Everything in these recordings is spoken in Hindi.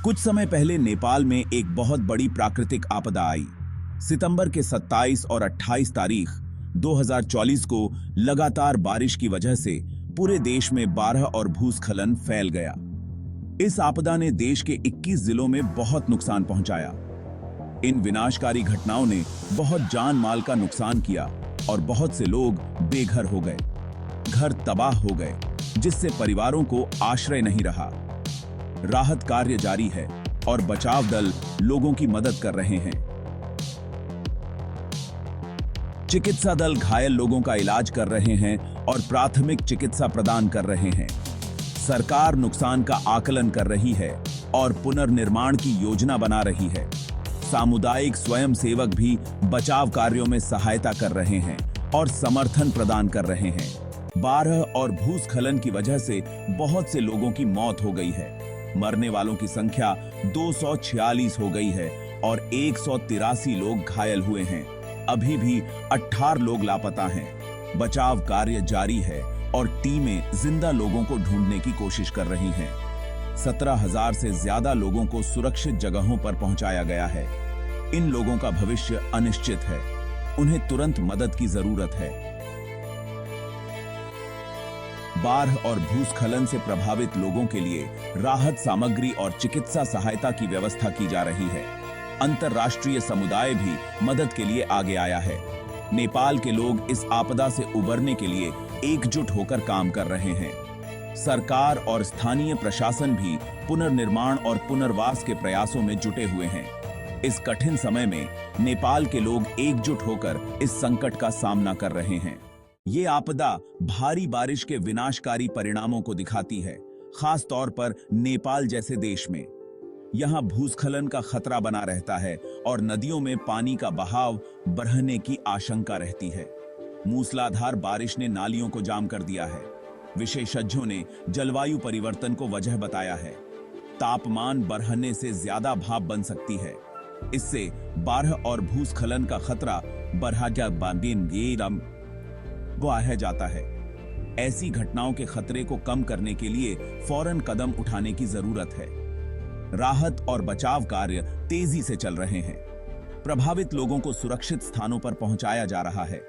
कुछ समय पहले नेपाल में एक बहुत बड़ी प्राकृतिक आपदा आई। सितंबर के 27 और 28 तारीख 2024 को लगातार बारिश की वजह से पूरे देश में 12 और भूस्खलन फैल गया। इस आपदा ने देश के 21 जिलों में बहुत नुकसान पहुंचाया। इन विनाशकारी घटनाओं ने बहुत जान माल का नुकसान किया और बहुत से लोग बेघर हो गए, घर तबाह हो गए, जिससे परिवारों को आश्रय नहीं रहा। राहत कार्य जारी है और बचाव दल लोगों की मदद कर रहे हैं। चिकित्सा दल घायल लोगों का इलाज कर रहे हैं और प्राथमिक चिकित्सा प्रदान कर रहे हैं। सरकार नुकसान का आकलन कर रही है और पुनर्निर्माण की योजना बना रही है। सामुदायिक स्वयंसेवक भी बचाव कार्यों में सहायता कर रहे हैं और समर्थन प्रदान कर रहे हैं। 12 और भूस्खलन की वजह से बहुत से लोगों की मौत हो गई है। मरने वालों की संख्या 246 हो गई है और 183 लोग घायल हुए हैं। अभी भी 18 लोग लापता हैं। बचाव कार्य जारी है और टीमें जिंदा लोगों को ढूंढने की कोशिश कर रही हैं। 17,000 से ज्यादा लोगों को सुरक्षित जगहों पर पहुंचाया गया है। इन लोगों का भविष्य अनिश्चित है। उन्हें तुरंत मदद की जरूरत है। बाढ़ और भूस्खलन से प्रभावित लोगों के लिए राहत सामग्री और चिकित्सा सहायता की व्यवस्था की जा रही है। अंतर्राष्ट्रीय समुदाय भी मदद के लिए आगे आया है। नेपाल के लोग इस आपदा से उबरने के लिए एकजुट होकर काम कर रहे हैं। सरकार और स्थानीय प्रशासन भी पुनर्निर्माण और पुनर्वास के प्रयासों में जुटे हुए हैं। इस कठिन समय में नेपाल के लोग एकजुट होकर इस संकट का सामना कर रहे हैं। ये आपदा भारी बारिश के विनाशकारी परिणामों को दिखाती है, खास तौर पर नेपाल जैसे देश में। यहाँ भूस्खलन का खतरा बना रहता है और नदियों में पानी का बहाव बढ़ने की आशंका रहती है। मूसलाधार बारिश ने नालियों को जाम कर दिया है। विशेषज्ञों ने जलवायु परिवर्तन को वजह बताया है। तापमान बढ़ने से ज्यादा भाप बन सकती है। इससे बाढ़ और भूस्खलन का खतरा बढ़ जाता है। ऐसी घटनाओं के खतरे को कम करने के लिए फौरन कदम उठाने की जरूरत है। राहत और बचाव कार्य तेजी से चल रहे हैं। प्रभावित लोगों को सुरक्षित स्थानों पर पहुंचाया जा रहा है।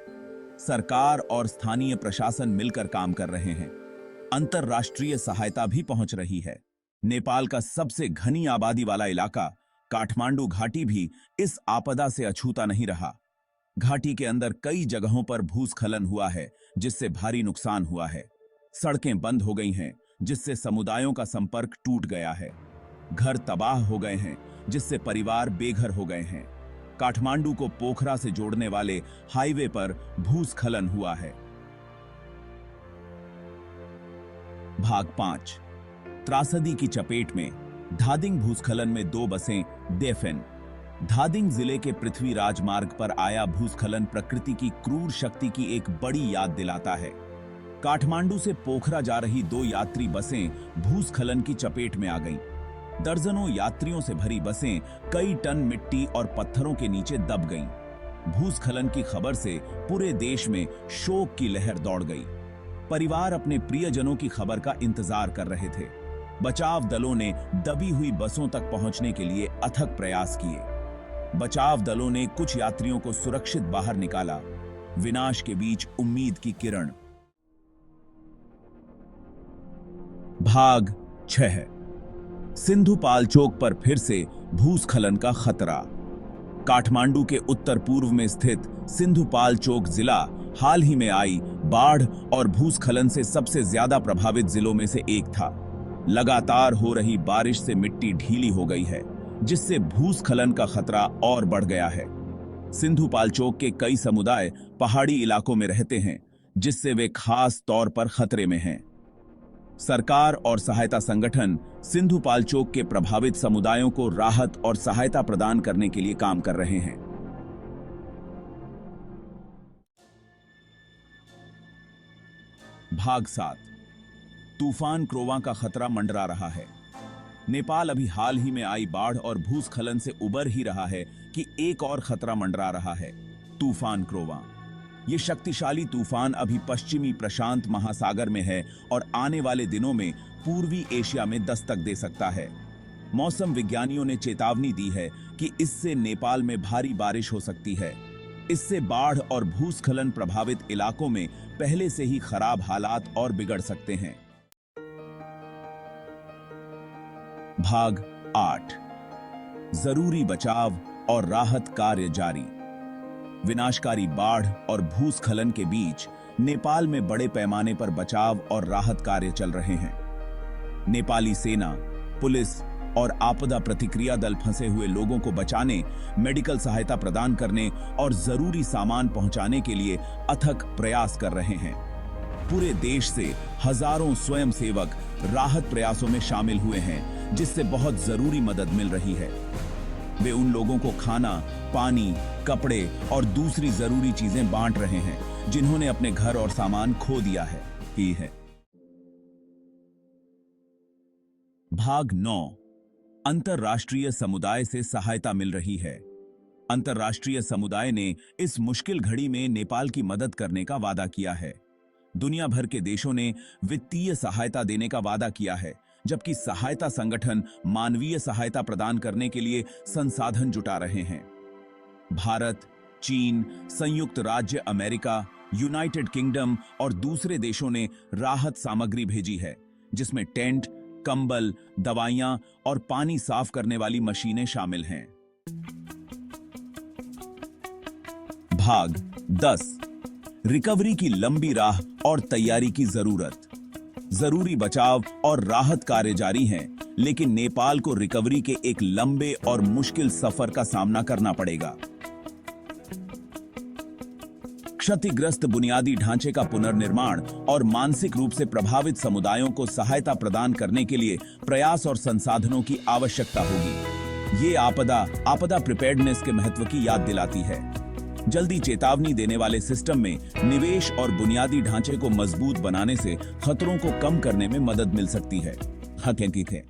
सरकार और स्थानीय प्रशासन मिलकर काम कर रहे हैं। अंतर्राष्ट्रीय सहायता भी पहुंच रही है। नेपाल का सबसे घनी आबादी वाला इलाका काठमांडू घाटी भी इस आपदा से अछूता नहीं रहा। घाटी के अंदर कई जगहों पर भूस्खलन हुआ है, जिससे भारी नुकसान हुआ है। सड़कें बंद हो गई हैं, जिससे समुदायों का संपर्क टूट गया है। घर तबाह हो गए हैं, जिससे परिवार बेघर हो गए हैं। काठमांडू को पोखरा से जोड़ने वाले हाईवे पर भूस्खलन हुआ है। भाग 5। त्रासदी की चपेट में धादिंग भूस्खलन में 2 बसें डेफन। धादिंग जिले के पृथ्वी राजमार्ग पर आया भूस्खलन प्रकृति की क्रूर शक्ति की एक बड़ी याद दिलाता है। काठमांडू से पोखरा जा रही 2 यात्री बसें भूस्खलन की चपेट में आ गईं। दर्जनों यात्रियों से भरी बसें कई टन मिट्टी और पत्थरों के नीचे दब गईं। भूस्खलन की खबर से पूरे देश में शोक की लहर दौड़ गई। परिवार अपने प्रियजनों की खबर का इंतजार कर रहे थे। बचाव दलों ने दबी हुई बसों तक पहुंचने के लिए अथक प्रयास किए। बचाव दलों ने कुछ यात्रियों को सुरक्षित बाहर निकाला। विनाश के बीच उम्मीद की किरण। भाग 6। सिंधुपाल चौक पर फिर से भूस्खलन का खतरा। काठमांडू के उत्तर पूर्व में स्थित सिंधुपाल चौक जिला हाल ही में आई बाढ़ और भूस्खलन से सबसे ज्यादा प्रभावित जिलों में से एक था। लगातार हो रही बारिश से मिट्टी ढीली हो गई है, जिससे भूस्खलन का खतरा और बढ़ गया है। सिंधुपाल चौक के कई समुदाय पहाड़ी इलाकों में रहते हैं, जिससे वे खास तौर पर खतरे में हैं। सरकार और सहायता संगठन सिंधुपाल चौक के प्रभावित समुदायों को राहत और सहायता प्रदान करने के लिए काम कर रहे हैं। भाग 7। तूफान क्रोवा का खतरा मंडरा रहा है। नेपाल अभी हाल ही में आई बाढ़ और भूस्खलन से उबर ही रहा है कि एक और खतरा मंडरा रहा है, तूफान क्रोवा। ये शक्तिशाली तूफान अभी पश्चिमी प्रशांत महासागर में है और आने वाले दिनों में पूर्वी एशिया में दस्तक दे सकता है। मौसम विज्ञानियों ने चेतावनी दी है कि इससे नेपाल में भारी बारिश हो सकती है। इससे बाढ़ और भूस्खलन प्रभावित इलाकों में पहले से ही खराब हालात और बिगड़ सकते हैं। भाग 8। जरूरी बचाव और राहत कार्य जारी। विनाशकारी बाढ़ और भूस्खलन के बीच नेपाल में बड़े पैमाने पर बचाव और राहत कार्य चल रहे हैं। नेपाली सेना, पुलिस और आपदा प्रतिक्रिया दल फंसे हुए लोगों को बचाने, मेडिकल सहायता प्रदान करने और जरूरी सामान पहुंचाने के लिए अथक प्रयास कर रहे हैं। पूरे देश से हजारों स्वयंसेवक राहत प्रयासों में शामिल हुए हैं, जिससे बहुत जरूरी मदद मिल रही है। वे उन लोगों को खाना, पानी, कपड़े और दूसरी जरूरी चीजें बांट रहे हैं जिन्होंने अपने घर और सामान खो दिया है। भाग 9। अंतर्राष्ट्रीय समुदाय से सहायता मिल रही है। अंतर्राष्ट्रीय समुदाय ने इस मुश्किल घड़ी में नेपाल की मदद करने का वादा किया है। दुनिया भर के देशों ने वित्तीय सहायता देने का वादा किया है, जबकि सहायता संगठन मानवीय सहायता प्रदान करने के लिए संसाधन जुटा रहे हैं। भारत, चीन, संयुक्त राज्य अमेरिका, यूनाइटेड किंगडम और दूसरे देशों ने राहत सामग्री भेजी है, जिसमें टेंट, कंबल, दवाइयां और पानी साफ करने वाली मशीनें शामिल हैं। भाग 10। रिकवरी की लंबी राह और तैयारी की जरूरत। जरूरी बचाव और राहत कार्य जारी हैं, लेकिन नेपाल को रिकवरी के एक लंबे और मुश्किल सफर का सामना करना पड़ेगा। क्षतिग्रस्त बुनियादी ढांचे का पुनर्निर्माण और मानसिक रूप से प्रभावित समुदायों को सहायता प्रदान करने के लिए प्रयास और संसाधनों की आवश्यकता होगी। ये आपदा प्रिपेयर्डनेस के महत्व की याद दिलाती है। जल्दी चेतावनी देने वाले सिस्टम में निवेश और बुनियादी ढांचे को मजबूत बनाने से खतरों को कम करने में मदद मिल सकती है। हकीकत है।